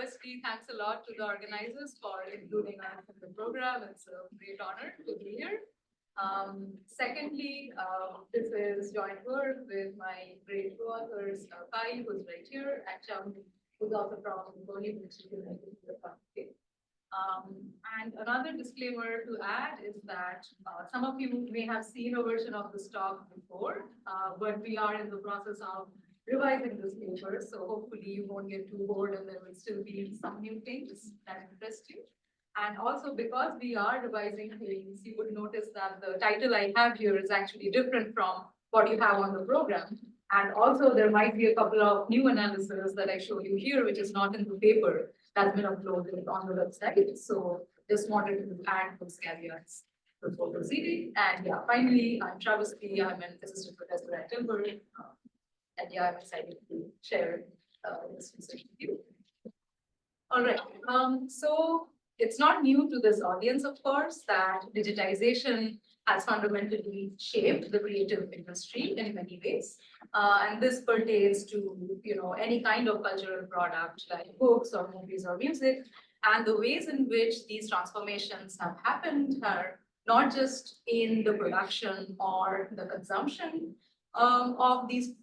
firstly, thanks a lot to the organizers for including us in the program. It's a great honor to be here. Secondly, this is joint work with my great co-authors, Kai, who's right here, and Cham, who's also from Bonnie, which is connected to the country. And another disclaimer to add is that some of you may have seen a version of this talk before, but we are in the process of revising this paper, so hopefully you won't get too bored and there will still be some new things that interest you. And also because we are revising things, you would notice that the title I have here is actually different from what you have on the program. And also there might be a couple of new analysis that I show you here, which is not in the paper, that's been uploaded on the website. So just wanted to add those caveats before proceeding. And yeah, finally, I'm Shrabastee. I'm an assistant professor at Tilburg. And yeah, I'm excited to share this research with you. All right, so it's not new to this audience, of course, that digitization has fundamentally shaped the creative industry in many ways. And this pertains to any kind of cultural product like books or movies or music. And the ways in which these transformations have happened are not just in the production or the consumption of these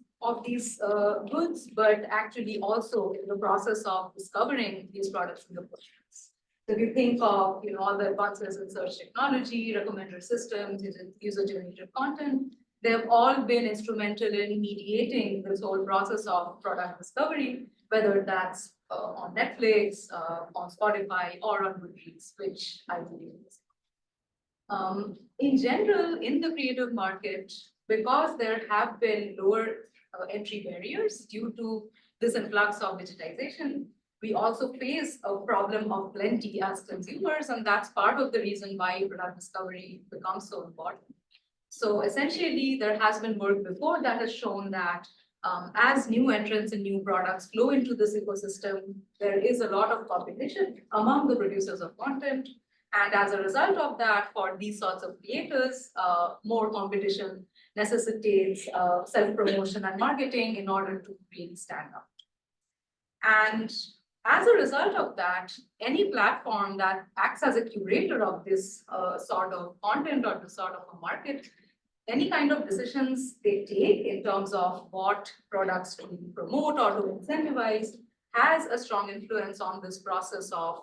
goods, but actually also in the process of discovering these products in the first place. So if you think of all the advances in search technology, recommender systems, user-generated content, they've all been instrumental in mediating this whole process of product discovery, whether that's on Netflix, on Spotify, or on Goodreads, which I believe is. In general, in the creative market, because there have been lower entry barriers due to this influx of digitization, we also face a problem of plenty as consumers, and that's part of the reason why product discovery becomes so important. So essentially, there has been work before that has shown that as new entrants and new products flow into this ecosystem, there is a lot of competition among the producers of content. And as a result of that, for these sorts of creators, more competition necessitates self-promotion and marketing in order to really stand out. And as a result of that, any platform that acts as a curator of this sort of content or this sort of a market, any kind of decisions they take in terms of what products to promote or to incentivize has a strong influence on this process of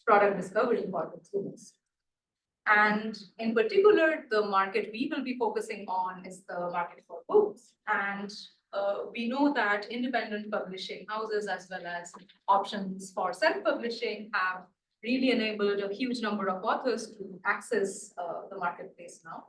product discovery for consumers. And in particular, the market we will be focusing on is the market for books. And we know that independent publishing houses as well as options for self-publishing have really enabled a huge number of authors to access the marketplace now.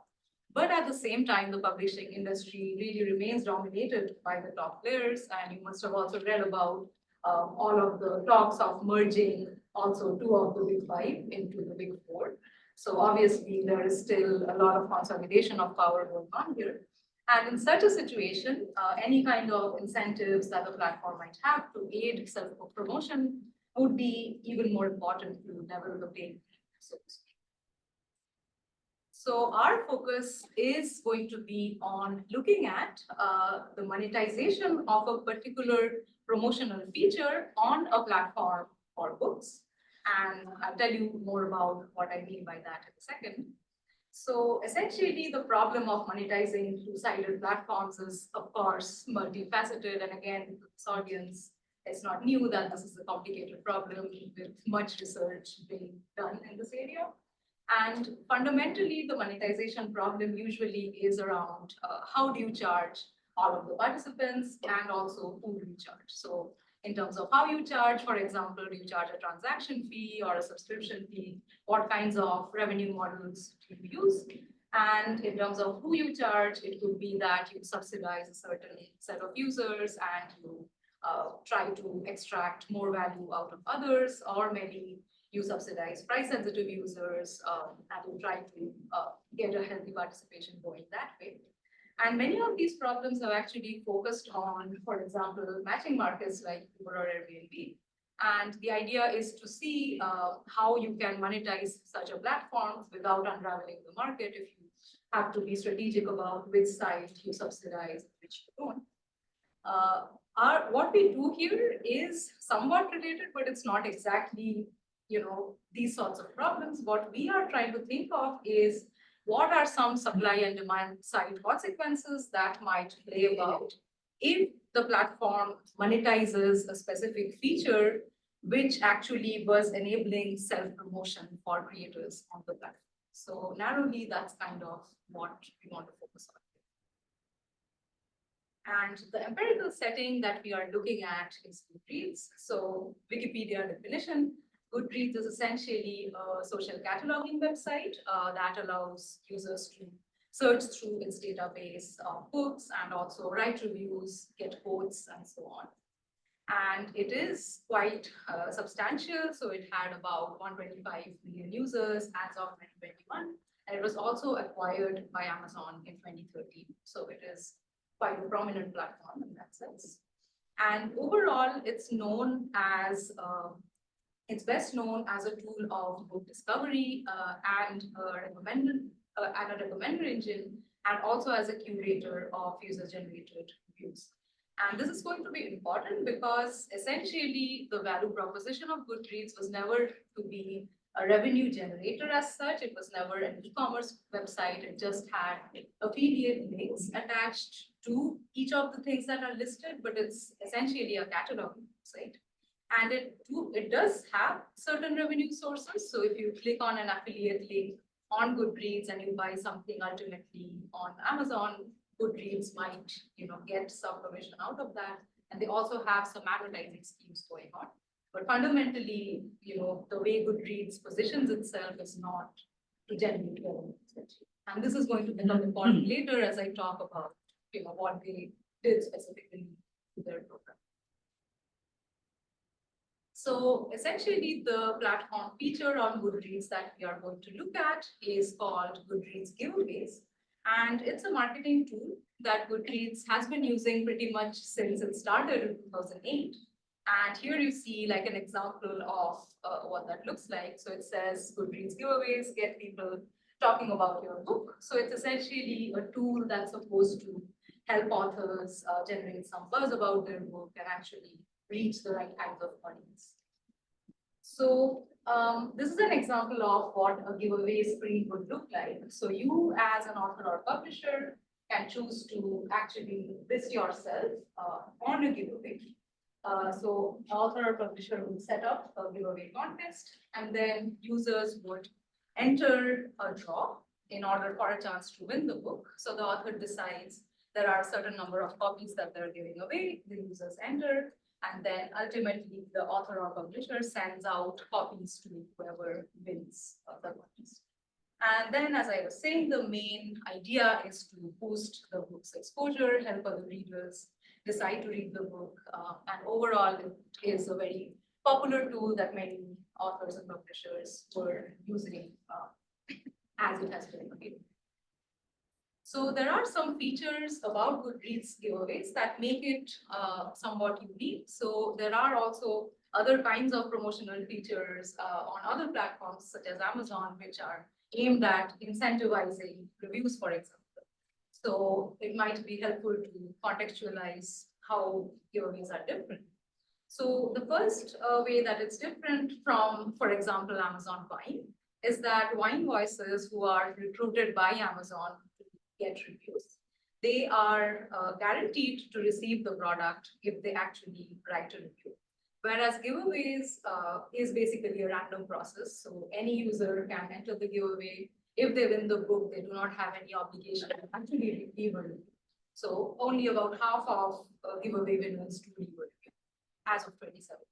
But at the same time, the publishing industry really remains dominated by the top players. And you must have also read about all of the talks of merging also two of the big five into the big four. So obviously, there is still a lot of consolidation of power going on here. And in such a situation, any kind of incentives that the platform might have to aid self-promotion would be even more important to level the playing field. So our focus is going to be on looking at the monetization of a particular promotional feature on a platform for books. And I'll tell you more about what I mean by that in a second. So essentially, the problem of monetizing two-sided platforms is, of course, multifaceted. And again, this audience, it's not new that this is a complicated problem with much research being done in this area. And fundamentally, the monetization problem usually is around how do you charge all of the participants and also who do you charge. So in terms of how you charge, for example, do you charge a transaction fee or a subscription fee? What kinds of revenue models do you use? And in terms of who you charge, it could be that you subsidize a certain set of users and you try to extract more value out of others, or maybe you subsidize price-sensitive users and you try to get a healthy participation going that way. And many of these problems have actually focused on, for example, matching markets like Uber or Airbnb. And the idea is to see how you can monetize such a platform without unraveling the market if you have to be strategic about which site you subsidize, which you don't. What we do here is somewhat related, but it's not exactly, these sorts of problems. What we are trying to think of is what are some supply and demand side consequences that might play about if the platform monetizes a specific feature which actually was enabling self-promotion for creators on the platform. So narrowly, that's kind of what we want to focus on. And the empirical setting that we are looking at is Goodreads. So Wikipedia definition, Goodreads is essentially a social cataloging website that allows users to search through its database of books and also write reviews, get quotes, and so on. And it is quite substantial. So it had about 125 million users as of 2021. And it was also acquired by Amazon in 2013. So it is quite a prominent platform in that sense. And overall, it's known as, it's best known as a tool of book discovery and a recommender engine, and also as a curator of user-generated reviews. And this is going to be important because essentially the value proposition of Goodreads was never to be a revenue generator as such. It was never an e-commerce website. It just had affiliate links attached to each of the things that are listed, but it's essentially a catalog website. And it does have certain revenue sources. So if you click on an affiliate link on Goodreads and you buy something ultimately on Amazon, Goodreads might, get some commission out of that. And they also have some advertising schemes going on. But fundamentally, the way Goodreads positions itself is not to generate revenue. And this is going to become important later as I talk about, what they did specifically to their program. So essentially, the platform feature on Goodreads that we are going to look at is called Goodreads Giveaways. And it's a marketing tool that Goodreads has been using pretty much since it started in 2008. And here you see like an example of what that looks like. So it says Goodreads Giveaways, get people talking about your book. So it's essentially a tool that's supposed to help authors generate some buzz about their book and actually reach the right kinds of audience. So this is an example of what a giveaway screen would look like. So you as an author or publisher can choose to actually list yourself on a giveaway. So author or publisher would set up a giveaway contest, and then users would enter a draw in order for a chance to win the book. So the author decides there are a certain number of copies that they're giving away, the users enter, and then ultimately the author or publisher sends out copies to whoever wins the contest. And then, as I was saying, the main idea is to boost the book's exposure, help other readers decide to read the book, and overall it is a very popular tool that many authors and publishers were using as it has been available. So there are some features about Goodreads giveaways that make it somewhat unique. So there are also other kinds of promotional features on other platforms such as Amazon, which are aimed at incentivizing reviews, for example. So it might be helpful to contextualize how giveaways are different. So the first way that it's different from, for example, Amazon Wine is that wine voices who are recruited by Amazon to get reviews, they are guaranteed to receive the product if they actually write a review. Whereas giveaways is basically a random process. So any user can enter the giveaway. If they win the book, they do not have any obligation to actually leave a review. So only about half of giveaway winners do leave a review as of 2017.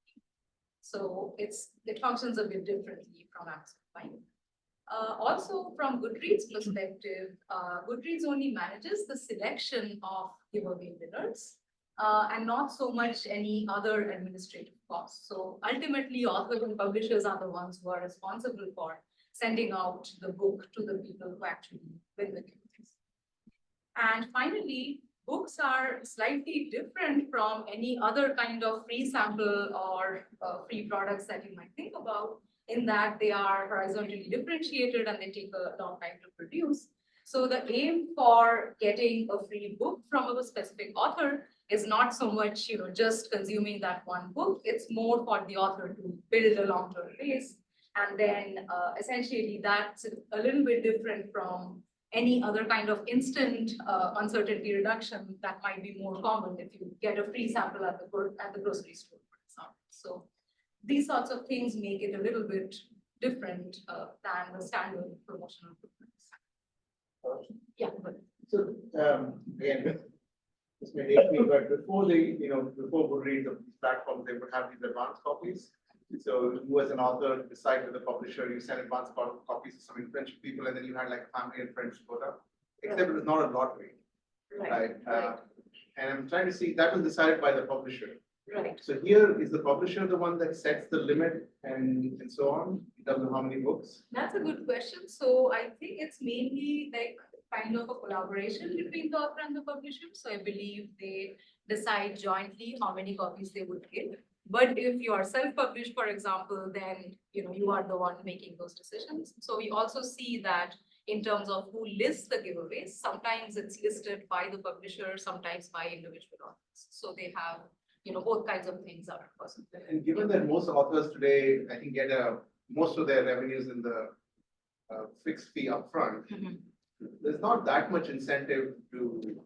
So it functions a bit differently from Amazon Wine. Also, from Goodreads perspective, Goodreads only manages the selection of giveaway winners and not so much any other administrative costs. So ultimately, authors and publishers are the ones who are responsible for sending out the book to the people who actually win the giveaways. And finally, books are slightly different from any other kind of free sample or free products that you might think about, in that they are horizontally differentiated and they take a long time to produce. So the aim for getting a free book from a specific author is not so much, just consuming that one book. It's more for the author to build a long-term base. And then essentially that's a little bit different from any other kind of instant uncertainty reduction that might be more common if you get a free sample at the grocery store, for example. So these sorts of things make it a little bit different than the standard promotional programs. Yeah, but So again, this may date me, but before before Goodreads, the platforms, they would have these advanced copies. So you as an author decide with the publisher, you send advanced copies to some influential people, and then you had like family and friends vote up. Except it was not a lottery, right? And I'm trying to see, that was decided by the publisher. right. So here, is the publisher the one that sets the limit and so on, in terms of how many books? That's a good question. So I think it's mainly like kind of a collaboration between the author and the publisher. So I believe they decide jointly how many copies they would give. But if you are self-published, for example, then you are the one making those decisions. So we also see that in terms of who lists the giveaways, sometimes it's listed by the publisher, sometimes by individual authors. So they have both kinds of things are possible. And given that most authors today, I think, get most of their revenues in the fixed fee upfront, there's not that much incentive to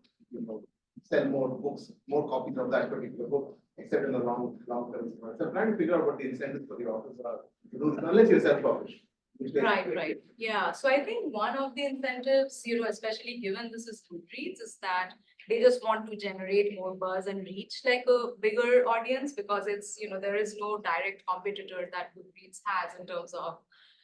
sell more books, more copies of that particular book, except in the long term. So I'm trying to figure out what the incentives for the authors are, unless you're self-published. Right. Yeah. So I think one of the incentives, especially given this is Goodreads, is that they just want to generate more buzz and reach like a bigger audience, because it's, there is no direct competitor that Goodreads has in terms of,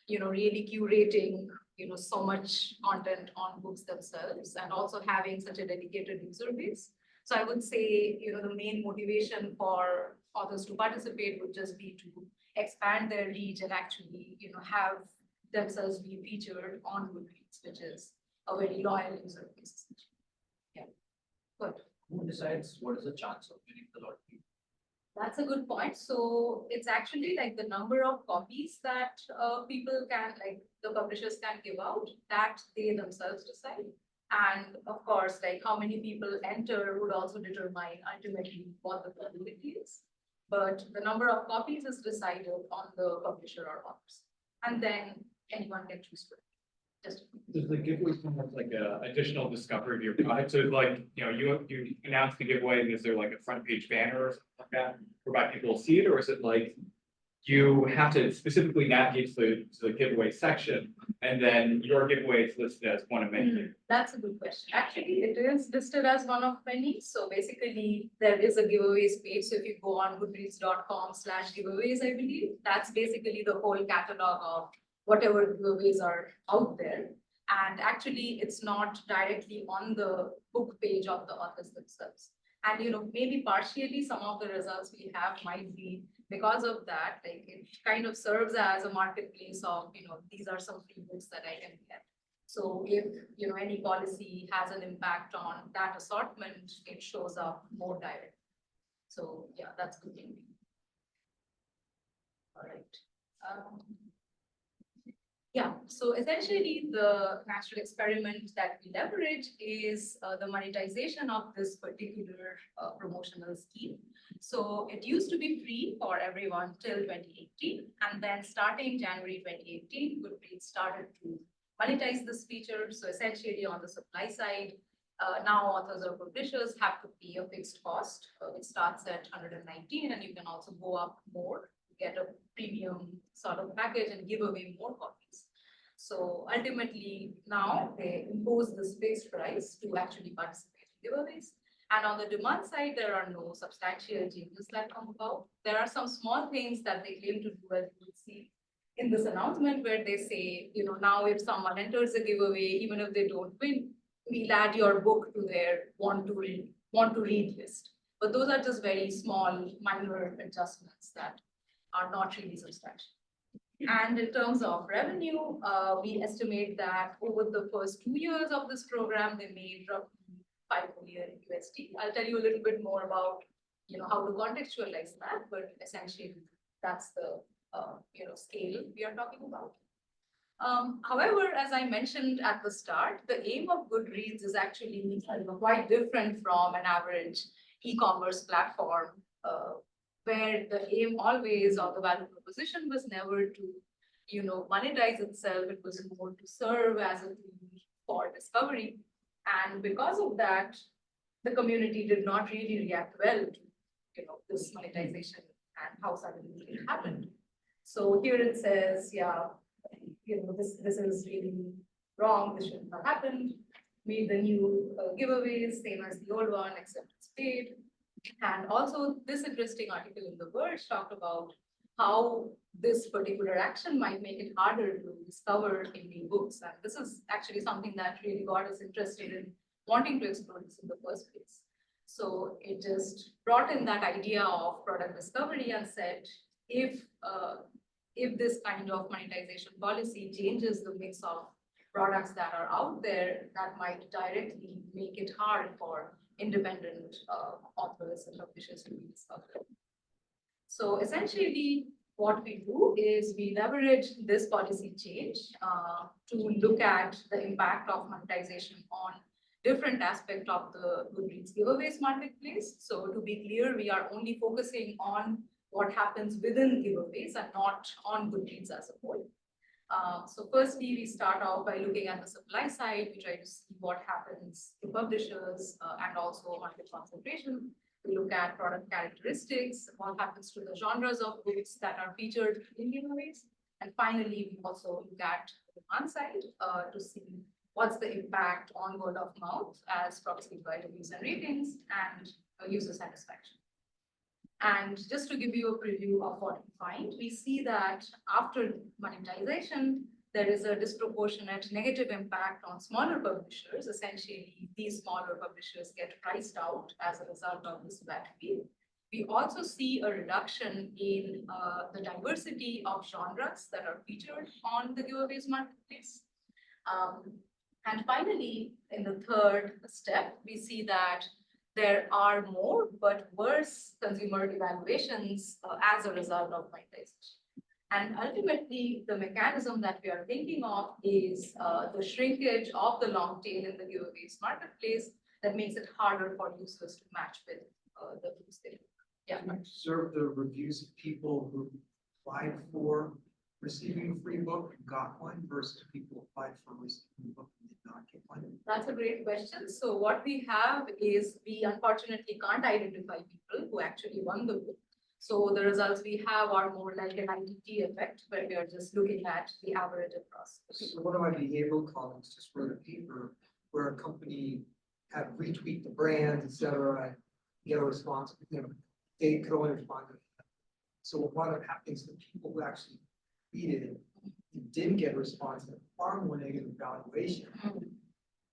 really curating, so much content on books themselves, and also having such a dedicated user base. So I would say, the main motivation for authors to participate would just be to expand their reach and actually, have themselves be featured on Goodreads, which is a very loyal user base. Yeah. Good. Who decides what is the chance of winning the lottery? That's a good point. So it's actually like the number of copies that people can, like the publishers can give out, that they themselves decide. And of course, like how many people enter would also determine ultimately what the probability is. But the number of copies is decided on the publisher or authors. And then anyone can choose for it. Does the giveaway come with like a additional discovery of your product? So like, you announce the giveaway, and is there like a front page banner or something like that, whereby people will see it? Or is it like you have to specifically navigate to the giveaway section, and then your giveaway is listed as one of many? That's a good question. Actually, it is listed as one of many. So basically, there is a giveaways page. So if you go on goodreads.com/giveaways, I believe, that's basically the whole catalog of whatever giveaways are out there. And actually, it's not directly on the book page of the authors themselves. And maybe partially some of the results we have might be because of that. Like it kind of serves as a marketplace of, these are some free books that I can get. So if any policy has an impact on that assortment, it shows up more directly. So yeah, that's good thing. All right. Yeah, so essentially the natural experiment that we leverage is the monetization of this particular promotional scheme. So it used to be free for everyone till 2018, and then starting January 2018, Goodreads started to monetize this feature. So essentially on the supply side, now authors or publishers have to pay a fixed cost. It starts at 119, and you can also go up more, get a premium sort of package and give away more copies. So ultimately now they impose this fixed price to actually participate in giveaways. And on the demand side, there are no substantial changes that come about. There are some small things that they claim to do, as you will see in this announcement, where they say, now if someone enters a giveaway, even if they don't win, we'll add your book to their want to read list. But those are just very small, minor adjustments that are not really substantial. And in terms of revenue, we estimate that over the first 2 years of this program, they made roughly $5 million USD. I'll tell you a little bit more about how to contextualize that, but essentially that's the scale we are talking about. However, as I mentioned at the start, the aim of Goodreads is actually quite different from an average e-commerce platform, where the aim always or the value proposition was never to, monetize itself. It was more to serve as a tool for discovery. And because of that, the community did not really react well to, this monetization and how suddenly it happened. So here it says, yeah, this is really wrong. This shouldn't have happened. Made the new giveaways same as the old one, except it's paid. And also this interesting article in The Verge talked about how this particular action might make it harder to discover indie books. And this is actually something that really got us interested in wanting to explore this in the first place. So it just brought in that idea of product discovery and said, if this kind of monetization policy changes the mix of products that are out there, that might directly make it hard for independent authors and publishers to be discovered. So essentially, what we do is we leverage this policy change to look at the impact of monetization on different aspects of the Goodreads giveaways marketplace. So to be clear, we are only focusing on what happens within giveaways and not on Goodreads as a whole. So firstly, we start off by looking at the supply side. We try to see what happens to publishers and also market concentration. We look at product characteristics, what happens to the genres of books that are featured in giveaways. And finally, we also look at the demand side to see what's the impact on word of mouth as proxied by reviews and ratings and user satisfaction. And just to give you a preview of what we find, we see that after monetization, there is a disproportionate negative impact on smaller publishers. Essentially, these smaller publishers get priced out as a result of this flat fee. We also see a reduction in the diversity of genres that are featured on the giveaways marketplace. And finally, in the third step, we see that there are more but worse consumer evaluations as a result of monetization. And ultimately, the mechanism that we are thinking of is the shrinkage of the long tail in the giveaways marketplace that makes it harder for users to match with the books they look. Yeah. Can you observe the reviews of people who applied for receiving a free book and got one versus people who applied for receiving a book and did not get one? That's a great question. So what we have is we unfortunately can't identify people who actually won the book. So the results we have are more like an ITT effect, where we are just looking at the average across. So one of my behavioral colleagues just wrote a paper where a company had retweet the brand, et cetera, and get a response, they could only respond to that. So what wound up happening is the people who actually tweeted and didn't get a response had far more negative evaluation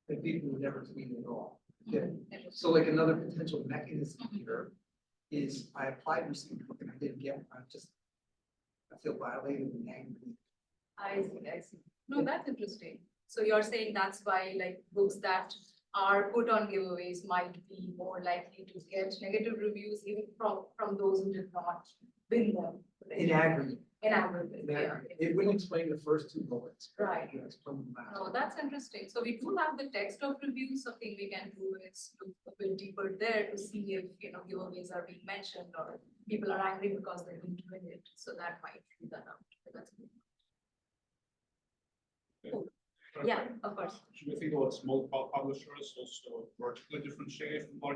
than people who never tweeted at all. Yeah. So like another potential mechanism here is I applied for something and I didn't get one. I feel violated and angry. I see. No, that's interesting. So you're saying that's why like books that are put on giveaways might be more likely to get negative reviews even from those who did not win them. In aggregate. In aggregate, yeah. It wouldn't explain the first two bullets. Right. Yeah, explain the last. Oh, that's interesting. So we do have the text of reviews. Something we can do is look a bit deeper there to see if, giveaways are being mentioned or people are angry because they didn't win it. So that might figure that out. But that's good. Cool. Yeah, of course. Should we think about small publishers also vertically differentiated? Or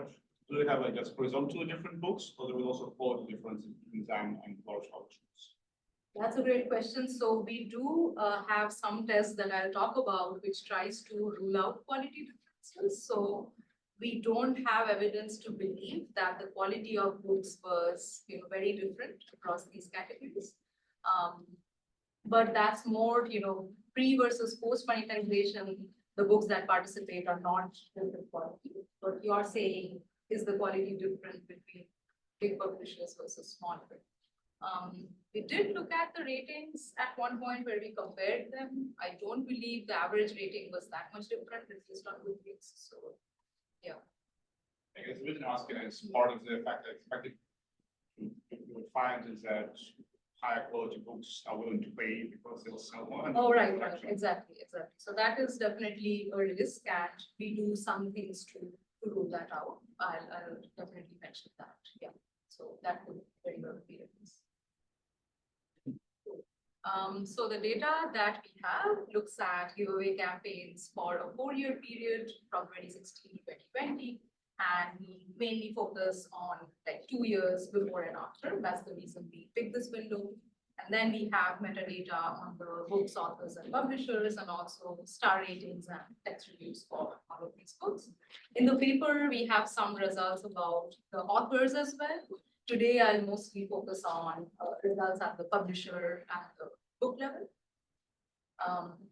do they have like just horizontally different books, or there will also quality difference between them and large publishers? That's a great question. So we do have some tests that I'll talk about, which tries to rule out quality differences. So we don't have evidence to believe that the quality of books was, very different across these categories. But that's more, pre versus post monetization. The books that participate are not different quality. But you're saying, is the quality different between big publishers versus smaller? We did look at the ratings at one point where we compared them. I don't believe the average rating was that much different, at least on Goodreads. So, yeah. I guess the reason I'm asking is part of the fact that expected you would find is that higher quality books are willing to pay because they'll sell more. Oh, right, exactly. So that is definitely a risk, and we do some things to to rule that out, I'll definitely mention that, yeah. So that would very well be it. So the data that we have looks at giveaway campaigns for a 4-year period from 2016 to 2020. And we mainly focus on like 2 years before and after. That's the reason we picked this window. And then we have metadata on the books, authors, and publishers, and also star ratings and text reviews for all of these books. In the paper, we have some results about the authors as well. Today, I'll mostly focus on results at the publisher and the book level.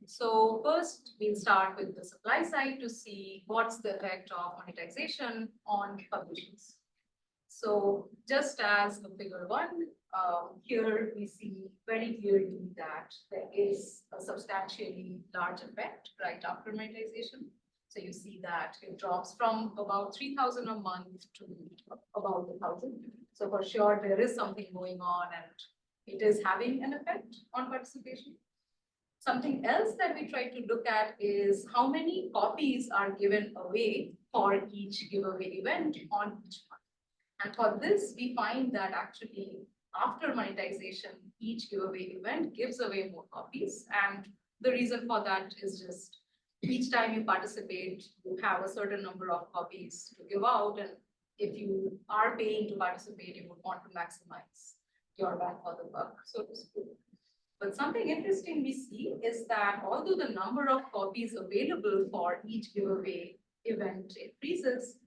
So first, we'll start with the supply side to see what's the effect of monetization on publishers. So just as the figure 1, here we see very clearly that there is a substantially large effect right after monetization. So you see that it drops from about 3,000 a month to about 1,000. So for sure, there is something going on and it is having an effect on participation. Something else that we try to look at is how many copies are given away for each giveaway event on each month. And for this, we find that actually after monetization, each giveaway event gives away more copies. And the reason for that is just each time you participate, you have a certain number of copies to give out. And if you are paying to participate, you would want to maximize your bang for the buck, so to speak. But something interesting we see is that although the number of copies available for each giveaway event increases,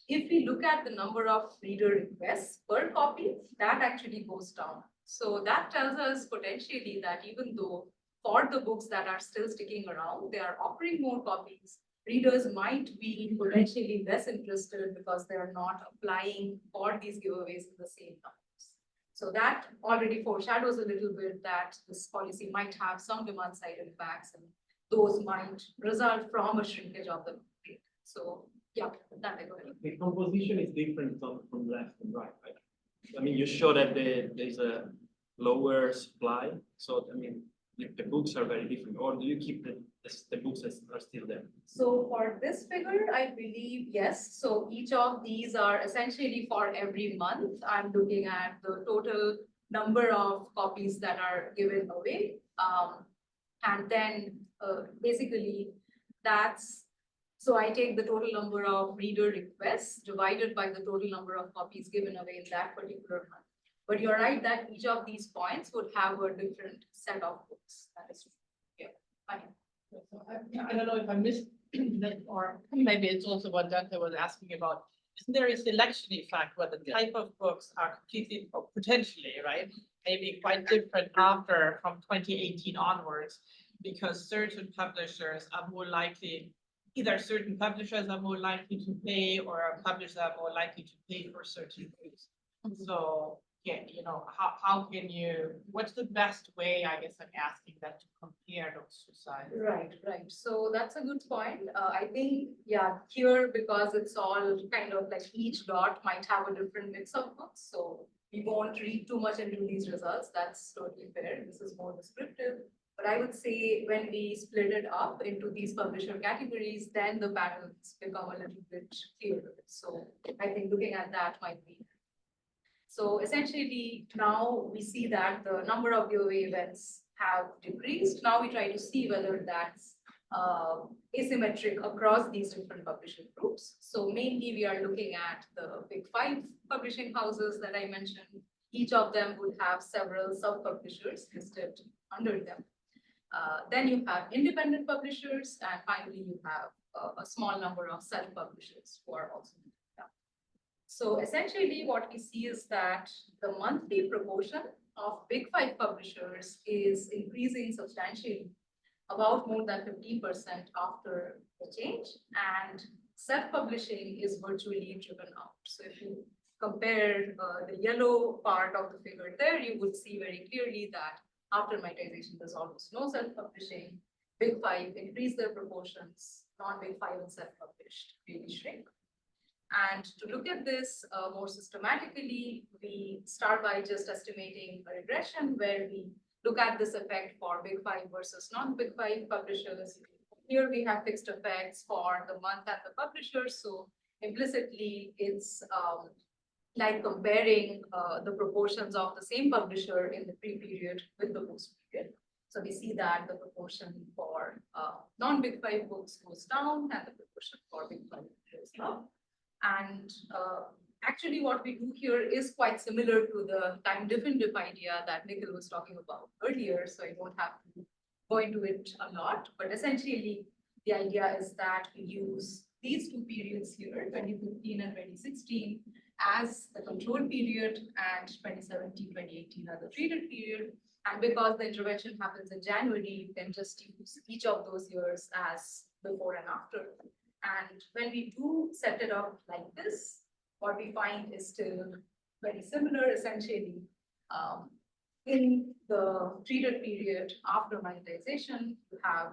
if we look at the number of reader requests per copy, that actually goes down. So that tells us potentially that even though for the books that are still sticking around, they are offering more copies, readers might be potentially less interested because they are not applying for these giveaways in the same numbers. So that already foreshadows a little bit that this policy might have some demand side impacts, and those might result from a shrinkage of the market. So yeah, that I go ahead. The composition is different from left and right, right? I mean, you show that there's a lower supply. So, I mean, the books are very different, or do you keep the books that are still there? So for this figure, I believe, yes. So each of these are essentially for every month. I'm looking at the total number of copies that are given away. And then basically that's, so I take the total number of reader requests divided by the total number of copies given away in that particular month. But you're right that each of these points would have a different set of books. That is true. Yeah, fine. I don't know if I missed that, or maybe it's also what Dante was asking about. Isn't there a selection effect where the type of books are completely, or potentially, right? Maybe quite different after from 2018 onwards, because certain publishers are more likely, either certain publishers are more likely to pay, or publishers are more likely to pay for certain books. So yeah, you know, how can you, what's the best way, I guess I'm asking that, to compare those two sides? Right, right. So that's a good point. I think, yeah, here, because it's all kind of like each dot might have a different mix of books. So we won't read too much into these results. That's totally fair. This is more descriptive. But I would say when we split it up into these publisher categories, then the patterns become a little bit clearer. So I think looking at that might be. So essentially, now we see that the number of giveaway events have decreased. Now we try to see whether that's asymmetric across these different publishing groups. So mainly we are looking at the big 5 publishing houses that I mentioned. Each of them would have several sub-publishers listed under them. Then you have independent publishers, and finally you have a small number of self-publishers who are also. So essentially what we see is that the monthly proportion of big 5 publishers is increasing substantially, about more than 15% after the change, and self-publishing is virtually driven out. So if you compare the yellow part of the figure there, you would see very clearly that after monetization, there's almost no self-publishing. Big 5 increase their proportions, non-big 5 and self-published really shrink. And to look at this more systematically, we start by just estimating a regression where we look at this effect for big 5 versus non-big 5 publishers. Here we have fixed effects for the month and the publishers. So implicitly it's like comparing the proportions of the same publisher in the pre-period with the post-period. So we see that the proportion for non-Big Five books goes down and the proportion for Big Five goes up. And actually what we do here is quite similar to the time differential idea that Nikhil was talking about earlier, so I don't have to go into it a lot, but essentially the idea is that we use these two periods here, 2015 and 2016, as the control period, and 2017, 2018 as the treated period. And because the intervention happens in January, you can just use each of those years as before and after. And when we do set it up like this, what we find is still very similar, essentially. In the treated period after monetization, you have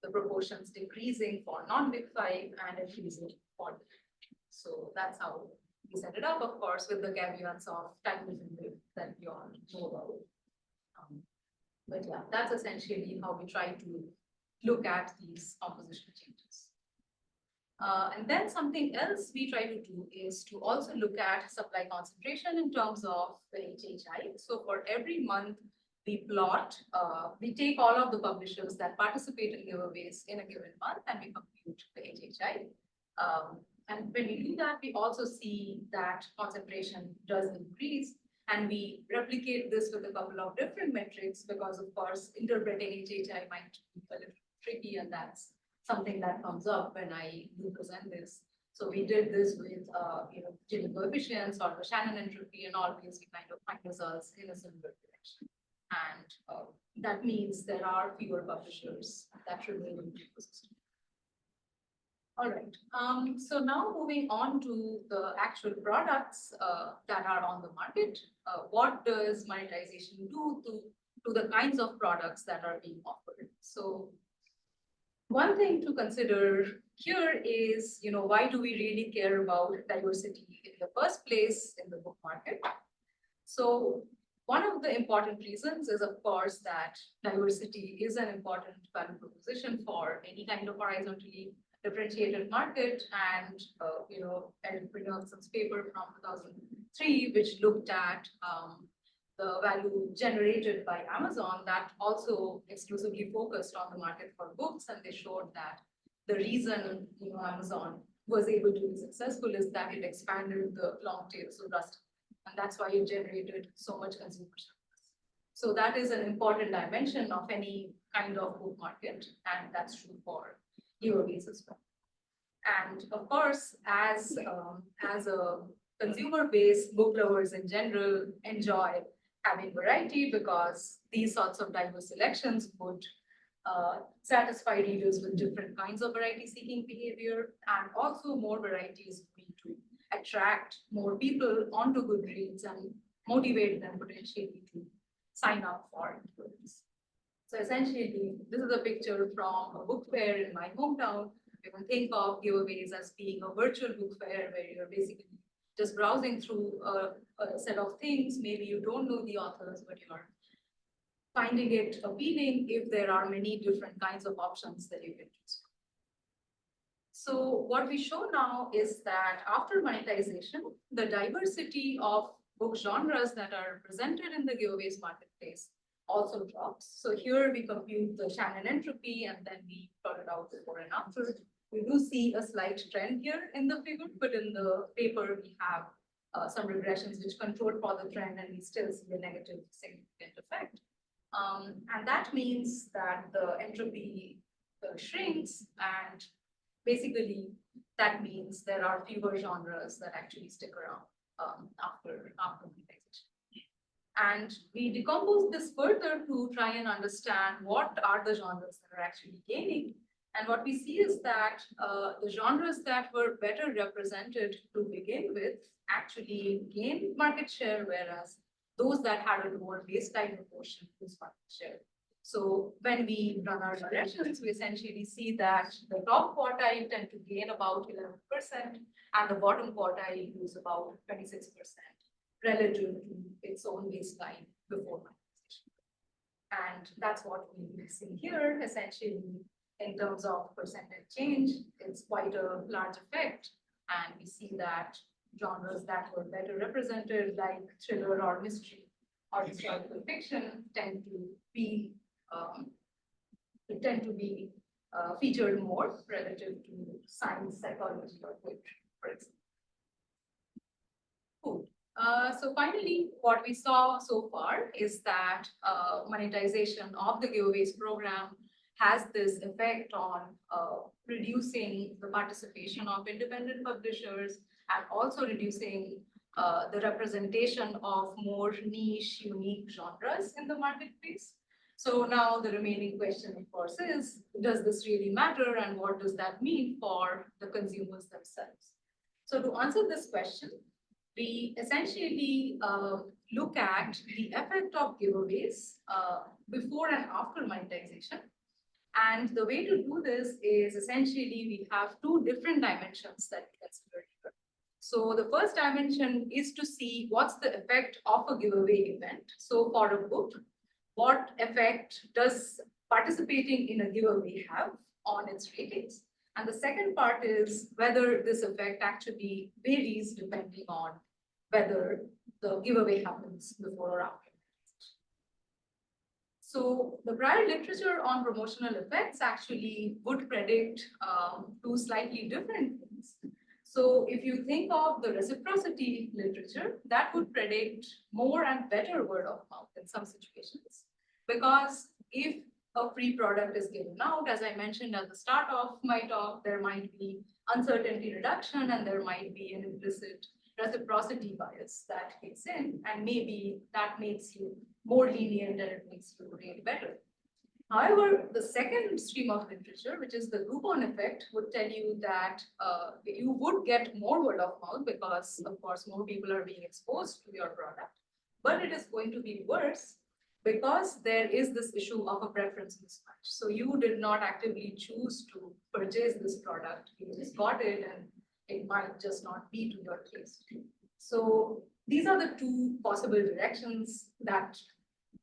the proportions decreasing for non-Big Five and increasing for Big Five. So that's how we set it up, of course, with the caveats of time differential that you all know about. But yeah, that's essentially how we try to look at these composition changes. And then something else we try to do is to also look at supply concentration in terms of the HHI. So for every month, we plot, we take all of the publishers that participate in giveaways in a given month and we compute the HHI. And when we do that, we also see that concentration does increase. And we replicate this with a couple of different metrics because, of course, interpreting HHI might be a little tricky, and that's something that comes up when I do present this. So we did this with, Gini coefficients or the Shannon entropy, and always we kind of find results in a similar direction. And that means there are fewer publishers that remain in the ecosystem. All right, so now moving on to the actual products that are on the market. What does monetization do to the kinds of products that are being offered? So one thing to consider here is, why do we really care about diversity in the first place in the book market? So one of the important reasons is, of course, that diversity is an important value proposition for any kind of horizontally differentiated market. And, Eric Brynjolfsson's paper from 2003, which looked at the value generated by Amazon, that also exclusively focused on the market for books. And they showed that the reason, Amazon was able to be successful is that it expanded the long tail so drastically. And that's why it generated so much consumer service. So that is an important dimension of any kind of book market. And that's true for giveaways as well. And of course, as a consumer base, book lovers in general enjoy having variety because these sorts of diverse selections would satisfy readers with different kinds of variety-seeking behavior, and also more varieties need to attract more people onto Goodreads and motivate them potentially to sign up for Goodreads. So essentially, this is a picture from a book fair in my hometown. You can think of giveaways as being a virtual book fair where you're basically just browsing through a set of things. Maybe you don't know the authors, but you're finding it appealing if there are many different kinds of options that you can choose. So what we show now is that after monetization, the diversity of book genres that are presented in the giveaways marketplace also drops. So here we compute the Shannon entropy and then we plot it out before and after. We do see a slight trend here in the figure, but in the paper we have some regressions which control for the trend and we still see a negative significant effect. And that means that the entropy shrinks, and basically that means there are fewer genres that actually stick around after monetization. And we decompose this further to try and understand what are the genres that are actually gaining. And what we see is that the genres that were better represented to begin with actually gained market share, whereas those that had a lower baseline proportion lose market share. So when we run our regressions, we essentially see that the top quartile tend to gain about 11% and the bottom quartile lose about 26% relative to its own baseline before monetization. And that's what we see here, essentially, in terms of percentage change. It's quite a large effect. And we see that genres that were better represented, like thriller or mystery or historical fiction, tend to be featured more relative to science, psychology, or poetry, for example. Cool. So finally, what we saw so far is that monetization of the giveaways program has this effect on reducing the participation of independent publishers and also reducing the representation of more niche, unique genres in the marketplace. So now the remaining question, of course, is, does this really matter and what does that mean for the consumers themselves? So to answer this question, we essentially look at the effect of giveaways before and after monetization. And the way to do this is essentially we have two different dimensions that we consider here. So the first dimension is to see what's the effect of a giveaway event. So for a book, what effect does participating in a giveaway have on its ratings? And the second part is whether this effect actually varies depending on whether the giveaway happens before or after. So the prior literature on promotional effects actually would predict two slightly different things. So if you think of the reciprocity literature, that would predict more and better word of mouth in some situations. Because if a free product is given out, as I mentioned at the start of my talk, there might be uncertainty reduction and there might be an implicit reciprocity bias that kicks in, and maybe that makes you more lenient and it makes you rate better. However, the second stream of literature, which is the Groupon effect, would tell you that you would get more word of mouth because, of course, more people are being exposed to your product, but it is going to be worse because there is this issue of a preference mismatch. So you did not actively choose to purchase this product, you just got it and it might just not be to your taste. So these are the two possible directions that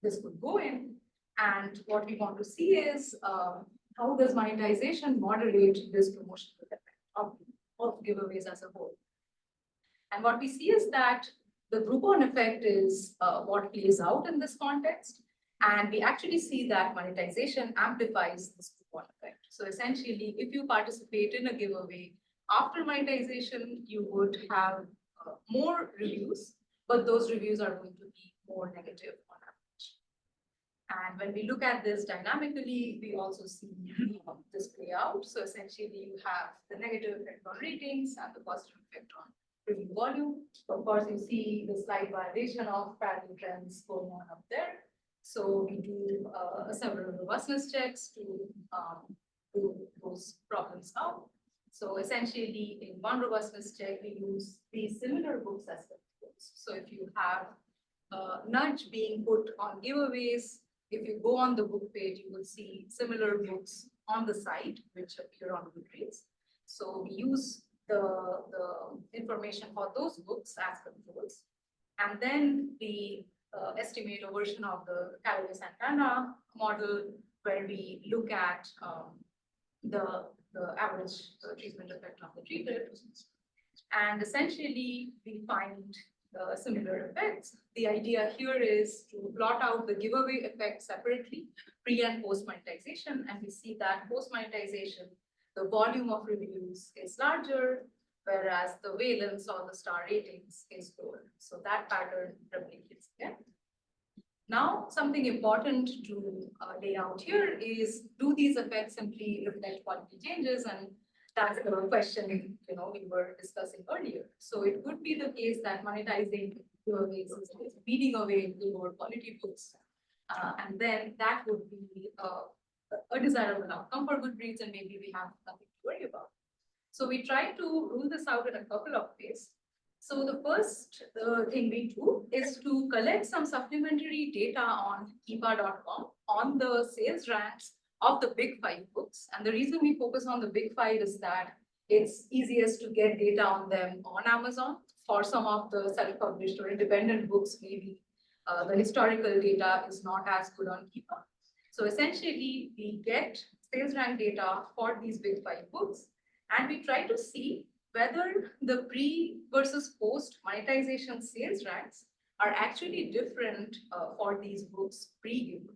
this could go in. And what we want to see is how does monetization moderate this promotional effect of giveaways as a whole. And what we see is that the Groupon effect is what plays out in this context. And we actually see that monetization amplifies this Groupon effect. So essentially, if you participate in a giveaway, after monetization, you would have more reviews, but those reviews are going to be more negative on average. And when we look at this dynamically, we also see this play out. So essentially, you have the negative effect on ratings and the positive effect on review volume. Of course, you see the slight violation of parallel trends going on up there. So we do several robustness checks to do those problems out. So essentially, in one robustness check, we use these similar books as books. So if you have a nudge being put on giveaways, if you go on the book page, you will see similar books on the site, which appear on Goodreads. So we use the information for those books as controls. And then we estimate a version of the Callaway-Santana model where we look at the average treatment effect on the treated. And essentially, we find similar effects. The idea here is to plot out the giveaway effect separately, pre and post monetization. And we see that post monetization, the volume of reviews is larger, whereas the valence or the star ratings is lower. So that pattern replicates again. Now, something important to lay out here is, do these effects simply reflect quality changes? And that's the question we were discussing earlier. So it could be the case that monetizing giveaways is beating away the lower quality books. And then that would be a desirable outcome for Goodreads, and maybe we have nothing to worry about. So we try to rule this out in a couple of ways. So the first thing we do is to collect some supplementary data on keepa.com on the sales ranks of the big 5 books. And the reason we focus on the big 5 is that it's easiest to get data on them on Amazon. For some of the self-published or independent books, maybe the historical data is not as good on Keepa. So essentially, we get sales rank data for these big 5 books, and we try to see whether the pre versus post monetization sales ranks are actually different for these books pre-giveaway.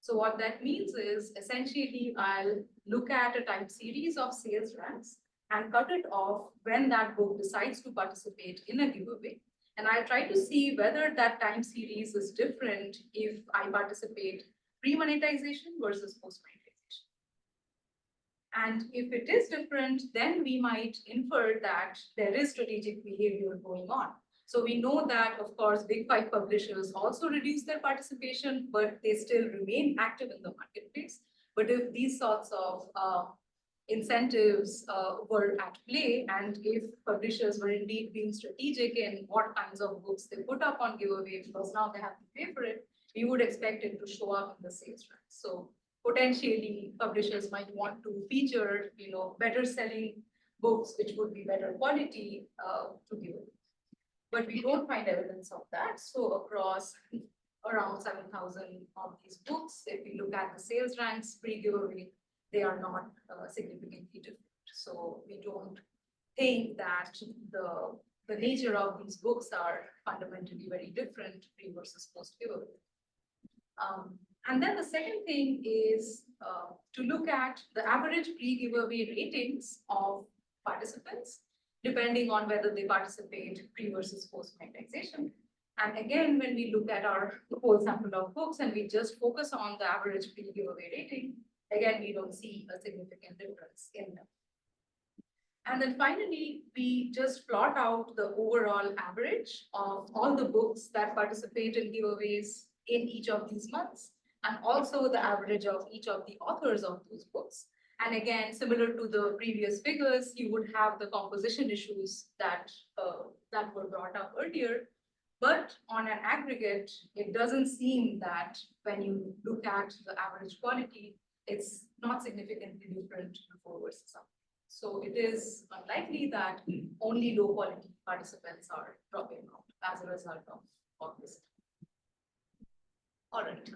So what that means is essentially I'll look at a time series of sales ranks and cut it off when that book decides to participate in a giveaway. And I'll try to see whether that time series is different if I participate pre-monetization versus post-monetization. And if it is different, then we might infer that there is strategic behavior going on. So we know that, of course, big five publishers also reduce their participation, but they still remain active in the marketplace. But if these sorts of incentives were at play, and if publishers were indeed being strategic in what kinds of books they put up on giveaway, because now they have to pay for it, we would expect it to show up in the sales ranks. So potentially publishers might want to feature, better selling books, which would be better quality to give away. But we don't find evidence of that. So across around 7,000 of these books, if we look at the sales ranks pre-giveaway, they are not significantly different. So we don't think that the nature of these books are fundamentally very different pre versus post giveaway. And then the second thing is to look at the average pre-giveaway ratings of participants, depending on whether they participate pre versus post monetization. And again, when we look at our whole sample of books and we just focus on the average pre-giveaway rating, again, we don't see a significant difference in them. And then finally, we just plot out the overall average of all the books that participate in giveaways in each of these months, and also the average of each of the authors of those books. And again, similar to the previous figures, you would have the composition issues that were brought up earlier. But on an aggregate, it doesn't seem that when you look at the average quality, it's not significantly different before versus after. So it is unlikely that only low quality participants are dropping out as a result of this. All right.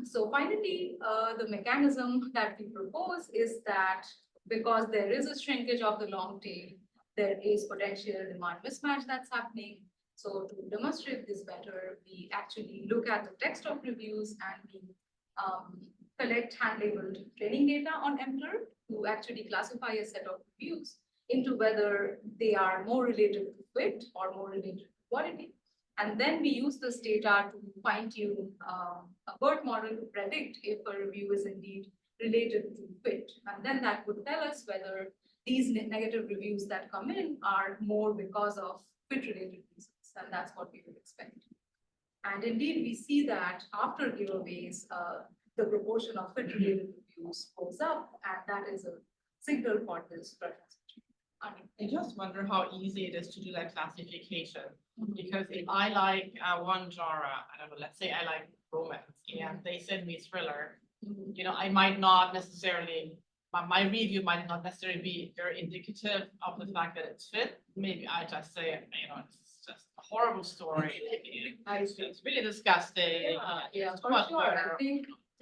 So finally, the mechanism that we propose is that because there is a shrinkage of the long tail, there is potential demand mismatch that's happening. So to demonstrate this better, we actually look at the text of reviews and we collect hand-labeled training data on MTurk to actually classify a set of reviews into whether they are more related to fit or more related to quality. And then we use this data to fine-tune a BERT model to predict if a review is indeed related to fit. And then that would tell us whether these negative reviews that come in are more because of fit-related reasons. And that's what we would expect. And indeed, we see that after giveaways, the proportion of fit-related reviews goes up, and that is a signal for this preference. I just wonder how easy it is to do that classification. Because if I like one genre, I don't know, let's say I like romance, and they send me thriller, I might not necessarily, my review might not necessarily be very indicative of the fact that it's fit. Maybe I just say, it's just a horrible story. It's really disgusting. Yeah, for sure.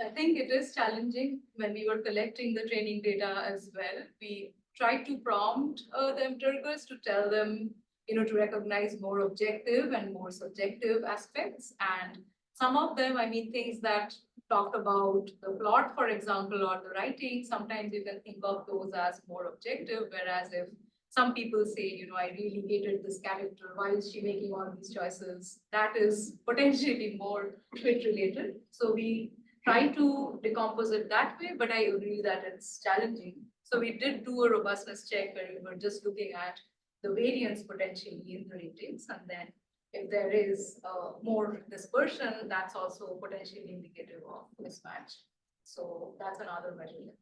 I think it is challenging. When we were collecting the training data as well, we tried to prompt the MTurkers to tell them, to recognize more objective and more subjective aspects. And some of them, things that talked about the plot, for example, or the writing, sometimes you can think of those as more objective, whereas if some people say, I really hated this character, why is she making all these choices? That is potentially more fit related. So we try to decompose it that way, but I agree that it's challenging. So we did do a robustness check where we were just looking at the variance potentially in the ratings. And then if there is more dispersion, that's also potentially indicative of mismatch. So that's another measure.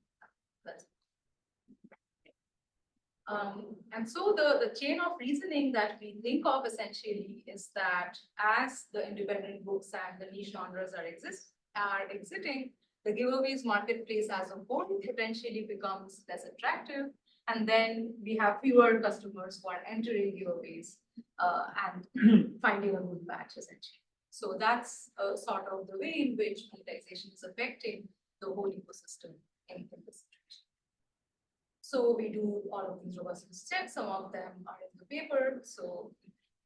And so the chain of reasoning that we think of essentially is that as the independent books and the niche genres are exiting, the giveaways marketplace as a whole potentially becomes less attractive. And then we have fewer customers who are entering giveaways and finding a good match essentially. So that's sort of the way in which monetization is affecting the whole ecosystem in this situation. So we do all of these robustness checks. Some of them are in the paper, so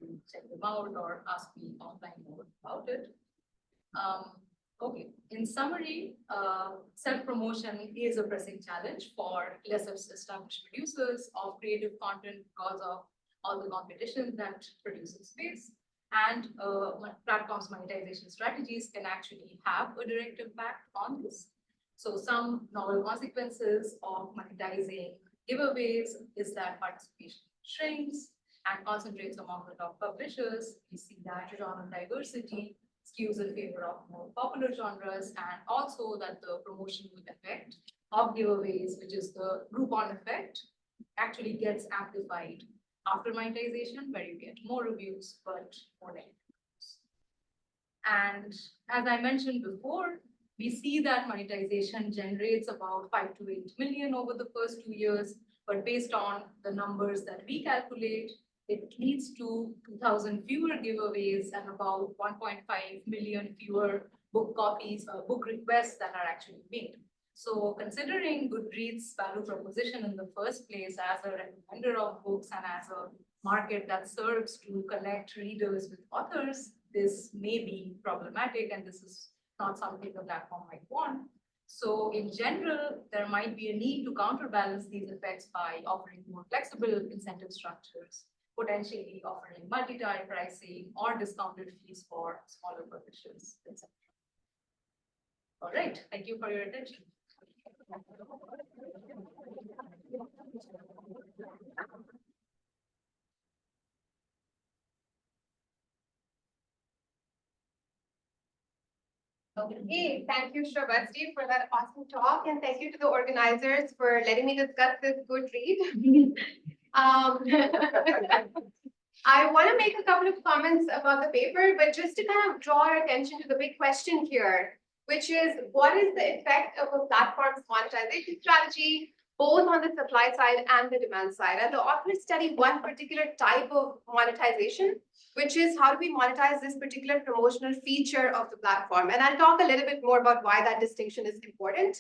you can check them out or ask me offline more about it. Okay, in summary, self-promotion is a pressing challenge for less established producers of creative content because of all the competition that producers face. And platforms' monetization strategies can actually have a direct impact on this. So some novel consequences of monetizing giveaways is that participation shrinks and concentrates among the top publishers. We see that genre diversity skews in favor of more popular genres, and also that the promotional effect of giveaways, which is the Groupon effect, actually gets amplified after monetization, where you get more reviews, but more negative reviews. And as I mentioned before, we see that monetization generates about 5 to 8 million over the first 2 years, but based on the numbers that we calculate, it leads to 2,000 fewer giveaways and about 1.5 million fewer book copies, book requests that are actually made. So considering Goodreads' value proposition in the first place as a recommender of books and as a market that serves to connect readers with authors, this may be problematic, and this is not something the platform might want. So in general, there might be a need to counterbalance these effects by offering more flexible incentive structures, potentially offering multi-tier pricing or discounted fees for smaller publishers, etc. All right, thank you for your attention. Okay, thank you, Shrabastee, for that awesome talk, and thank you to the organizers for letting me discuss this good read. I want to make a couple of comments about the paper, but just to kind of draw our attention to the big question here, which is what is the effect of a platform's monetization strategy, both on the supply side and the demand side? And the authors study one particular type of monetization, which is how do we monetize this particular promotional feature of the platform? And I'll talk a little bit more about why that distinction is important.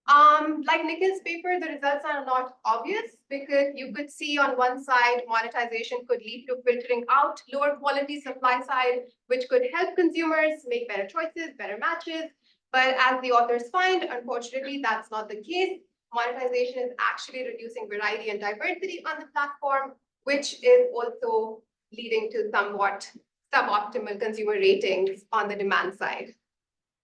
Like Nikhil's paper, the results are not obvious because you could see on one side, monetization could lead to filtering out lower quality supply side, which could help consumers make better choices, better matches. But as the authors find, unfortunately, that's not the case. Monetization is actually reducing variety and diversity on the platform, which is also leading to somewhat suboptimal consumer ratings on the demand side.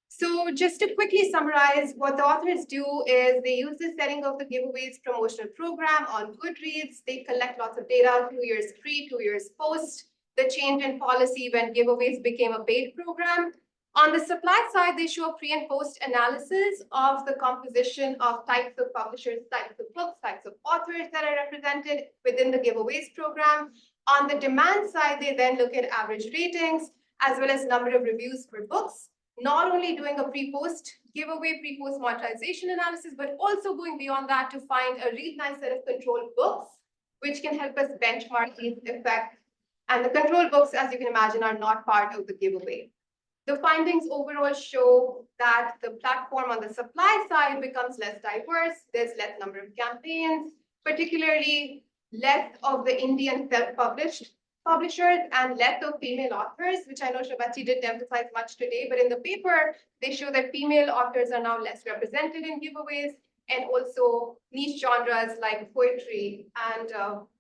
So just to quickly summarize, what the authors do is they use the setting of the giveaways promotional program on Goodreads. They collect lots of data, 2 years pre, 2 years post, the change in policy when giveaways became a paid program. On the supply side, they show pre and post analysis of the composition of types of publishers, types of books, types of authors that are represented within the giveaways program. On the demand side, they then look at average ratings as well as number of reviews for books, not only doing a pre-post giveaway, pre-post monetization analysis, but also going beyond that to find a really nice set of control books, which can help us benchmark these effects. And the control books, as you can imagine, are not part of the giveaway. The findings overall show that the platform on the supply side becomes less diverse. There's less number of campaigns, particularly less of the Indian self-published publishers and less of female authors, which I know Shrabastee didn't emphasize much today, but in the paper, they show that female authors are now less represented in giveaways, and also niche genres like poetry and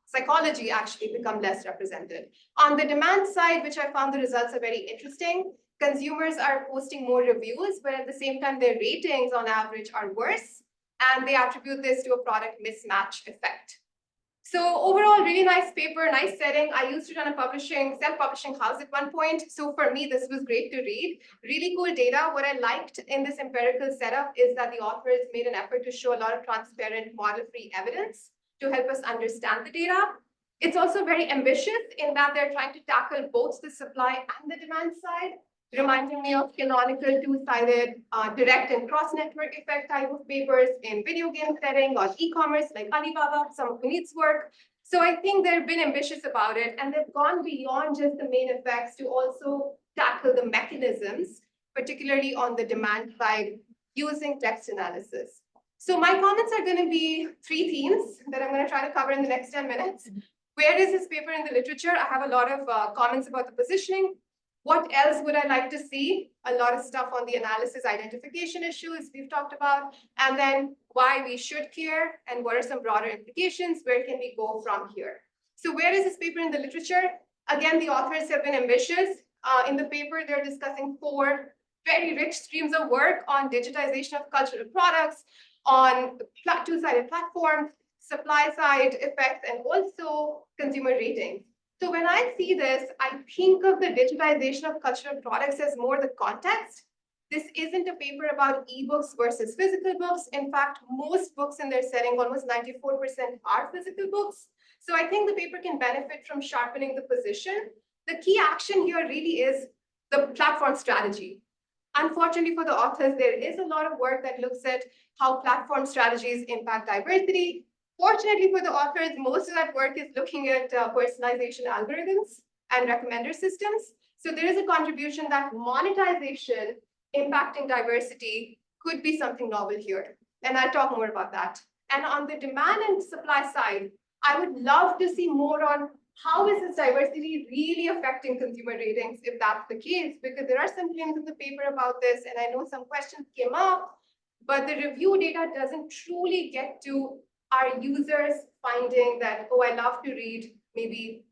psychology actually become less represented. On the demand side, which I found the results are very interesting, consumers are posting more reviews, but at the same time, their ratings on average are worse, and they attribute this to a product mismatch effect. So overall, really nice paper, nice setting. I used to run a self-publishing house at one point. So for me, this was great to read. Really cool data. What I liked in this empirical setup is that the authors made an effort to show a lot of transparent model-free evidence to help us understand the data. It's also very ambitious in that they're trying to tackle both the supply and the demand side, reminding me of canonical two-sided direct and cross-network effect type of papers in video game setting or e-commerce like Alibaba, some of Puneet's work. So I think they've been ambitious about it, and they've gone beyond just the main effects to also tackle the mechanisms, particularly on the demand side, using text analysis. So my comments are going to be 3 themes that I'm going to try to cover in the next 10 minutes. Where is this paper in the literature? I have a lot of comments about the positioning. What else would I like to see? A lot of stuff on the analysis identification issues we've talked about, and then why we should care and what are some broader implications, where can we go from here? So where is this paper in the literature? Again, the authors have been ambitious. In the paper, they're discussing 4 very rich streams of work on digitization of cultural products, on two-sided platforms, supply side effects, and also consumer ratings. So when I see this, I think of the digitization of cultural products as more the context. This isn't a paper about ebooks versus physical books. In fact, most books in their setting, almost 94% are physical books. So I think the paper can benefit from sharpening the position. The key action here really is the platform strategy. Unfortunately for the authors, there is a lot of work that looks at how platform strategies impact diversity. Fortunately for the authors, most of that work is looking at personalization algorithms and recommender systems. So there is a contribution that monetization impacting diversity could be something novel here. And I'll talk more about that. And on the demand and supply side, I would love to see more on how is this diversity really affecting consumer ratings, if that's the case, because there are some claims in the paper about this, and I know some questions came up, but the review data doesn't truly get to our users finding that, oh, I love to read maybe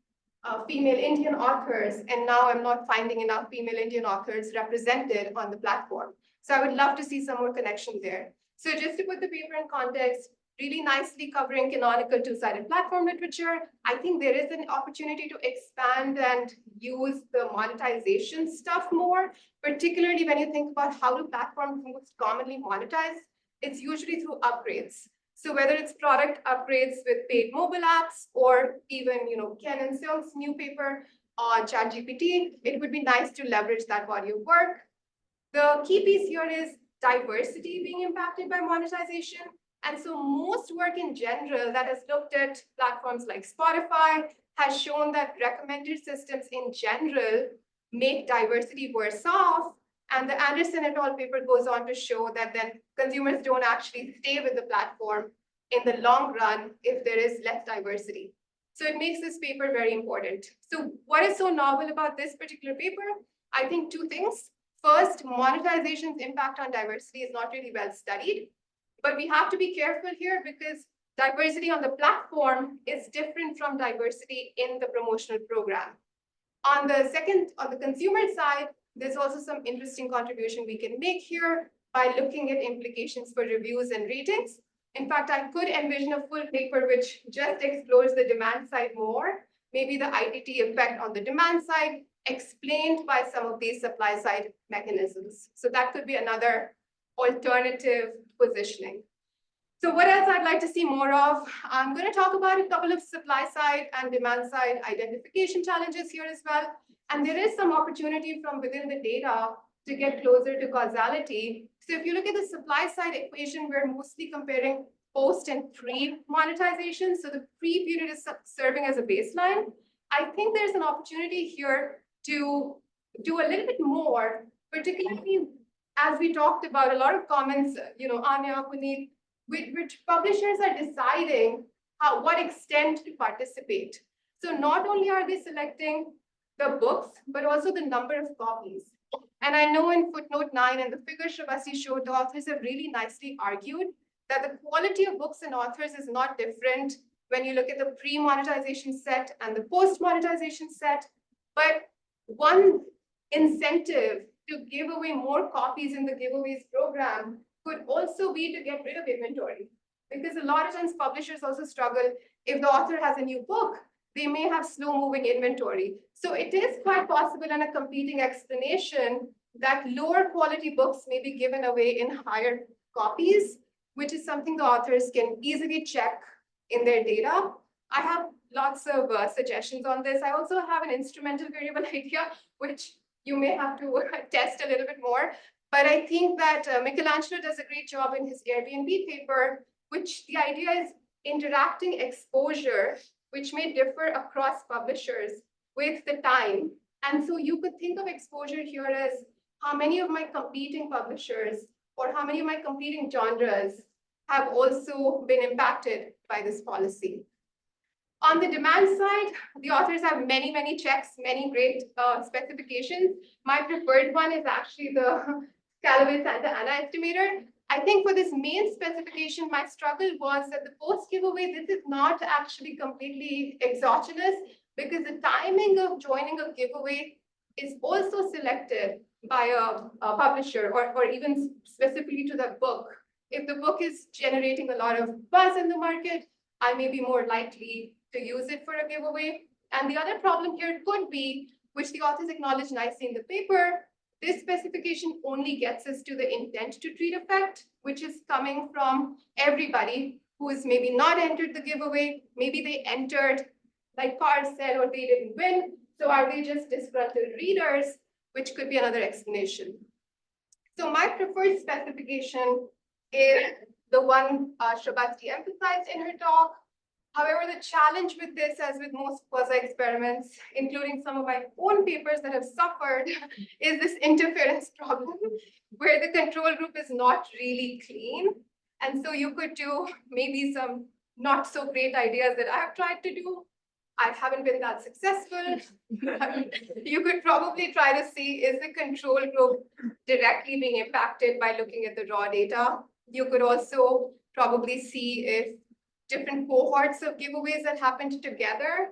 female Indian authors, and now I'm not finding enough female Indian authors represented on the platform. So I would love to see some more connection there. So just to put the paper in context, really nicely covering canonical two-sided platform literature. I think there is an opportunity to expand and use the monetization stuff more, particularly when you think about how do platforms most commonly monetize. It's usually through upgrades. So whether it's product upgrades with paid mobile apps or even, Ken and Silk's new paper on ChatGPT, it would be nice to leverage that body of work. The key piece here is diversity being impacted by monetization. And so most work in general that has looked at platforms like Spotify has shown that recommended systems in general make diversity worse off. And the Anderson et al. Paper goes on to show that then consumers don't actually stay with the platform in the long run if there is less diversity. So it makes this paper very important. So what is so novel about this particular paper? I think 2 things. First, monetization's impact on diversity is not really well studied. But we have to be careful here because diversity on the platform is different from diversity in the promotional program. On the consumer side, there's also some interesting contribution we can make here by looking at implications for reviews and ratings. In fact, I could envision a full paper which just explores the demand side more, maybe the ITT effect on the demand side, explained by some of these supply side mechanisms. So that could be another alternative positioning. So what else I'd like to see more of? I'm going to talk about a couple of supply side and demand side identification challenges here as well. And there is some opportunity from within the data to get closer to causality. So if you look at the supply side equation, we're mostly comparing post and pre-monetization. So the pre-period is serving as a baseline. I think there's an opportunity here to do a little bit more, particularly as we talked about a lot of comments, Anya, Puneet, which publishers are deciding what extent to participate. So not only are they selecting the books, but also the number of copies. And I know in footnote 9 and the figure Shrabastee showed, the authors have really nicely argued that the quality of books and authors is not different when you look at the pre-monetization set and the post-monetization set. But one incentive to give away more copies in the giveaways program could also be to get rid of inventory. Because a lot of times publishers also struggle if the author has a new book, they may have slow moving inventory. So it is quite possible in a competing explanation that lower quality books may be given away in higher copies, which is something the authors can easily check in their data. I have lots of suggestions on this. I also have an instrumental variable idea, which you may have to test a little bit more. But I think that Michelangelo does a great job in his Airbnb paper, which the idea is interacting exposure, which may differ across publishers with the time. And so you could think of exposure here as how many of my competing publishers or how many of my competing genres have also been impacted by this policy. On the demand side, the authors have many checks, many great specifications. My preferred one is actually the Callaway Santa Ana estimator. I think for this main specification, my struggle was that the post giveaway, this is not actually completely exogenous because the timing of joining a giveaway is also selected by a publisher or even specifically to the book. If the book is generating a lot of buzz in the market, I may be more likely to use it for a giveaway. And the other problem here could be, which the authors acknowledge nicely in the paper, this specification only gets us to the intent to treat effect, which is coming from everybody who is maybe not entered the giveaway, maybe they entered, like Carl said, or they didn't win. So are they just disgruntled readers, which could be another explanation. So my preferred specification is the one Shrabastee emphasized in her talk. However, the challenge with this, as with most quasi-experiments, including some of my own papers that have suffered, is this interference problem, where the control group is not really clean. And so you could do maybe some not so great ideas that I have tried to do. I haven't been that successful. You could probably try to see, is the control group directly being impacted by looking at the raw data? You could also probably see if different cohorts of giveaways that happened together,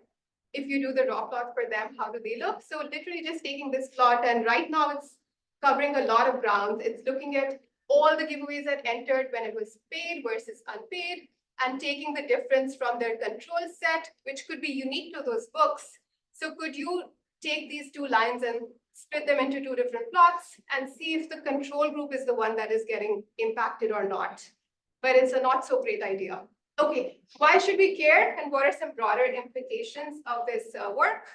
if you do the raw plot for them, how do they look? So literally just taking this plot, and right now it's covering a lot of ground. It's looking at all the giveaways that entered when it was paid versus unpaid, and taking the difference from their control set, which could be unique to those books. So could you take these two lines and split them into two different plots and see if the control group is the one that is getting impacted or not? But it's a not so great idea. Okay, why should we care, and what are some broader implications of this work?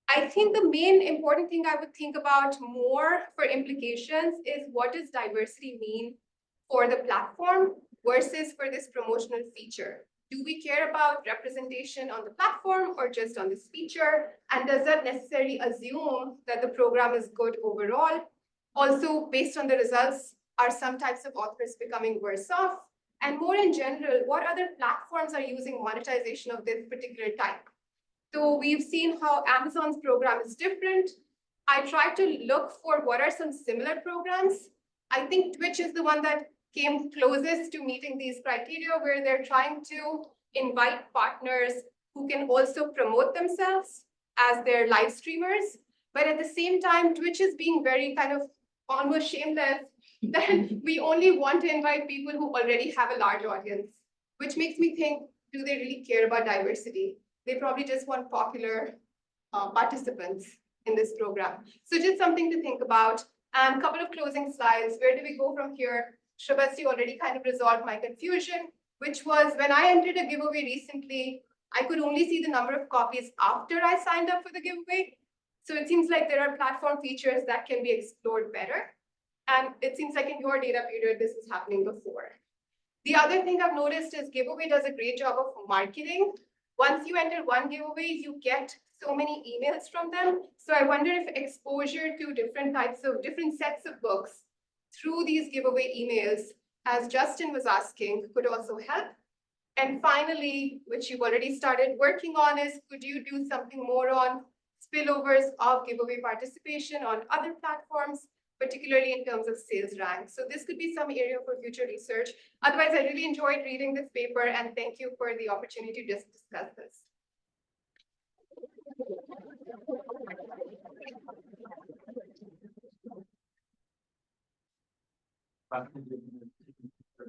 I think the main important thing I would think about more for implications is, what does diversity mean for the platform versus for this promotional feature? Do we care about representation on the platform or just on this feature? And does that necessarily assume that the program is good overall? Also, based on the results, are some types of authors becoming worse off? And more in general, what other platforms are using monetization of this particular type? So we've seen how Amazon's program is different. I tried to look for what are some similar programs. I think Twitch is the one that came closest to meeting these criteria, where they're trying to invite partners who can also promote themselves as their live streamers. But at the same time, Twitch is being very kind of almost shameless that we only want to invite people who already have a large audience, which makes me think, do they really care about diversity? They probably just want popular participants in this program. So just something to think about. And a couple of closing slides. Where do we go from here? Shrabastee already kind of resolved my confusion, which was when I entered a giveaway recently, I could only see the number of copies after I signed up for the giveaway. So it seems like there are platform features that can be explored better. And it seems like in your data period, this is happening before. The other thing I've noticed is Giveaway does a great job of marketing. Once you enter one giveaway, you get so many emails from them. So I wonder if exposure to different sets of books through these giveaway emails, as Justin was asking, could also help. And finally, which you've already started working on, is could you do something more on spillovers of giveaway participation on other platforms, particularly in terms of sales rank? So this could be some area for future research. Otherwise, I really enjoyed reading this paper, and thank you for the opportunity to just discuss this.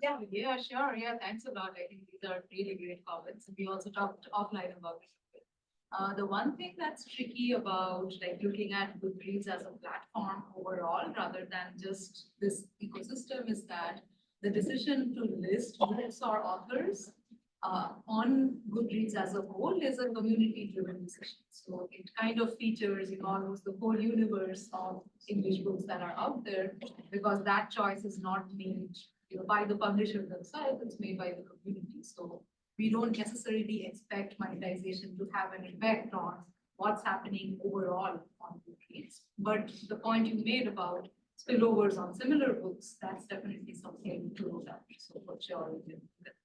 Yeah, sure. Yeah, thanks a lot. I think these are really great comments. We also talked offline about it. The one thing that's tricky about like looking at Goodreads as a platform overall, rather than just this ecosystem, is that the decision to list books or authors on Goodreads as a whole is a community-driven decision. So it kind of features, almost the whole universe of English books that are out there, because that choice is not made, by the publisher themselves. It's made by the community. So we don't necessarily expect monetization to have an effect on what's happening overall on Goodreads. But the point you made about spillovers on similar books, that's definitely something to look at. So for sure, we can look at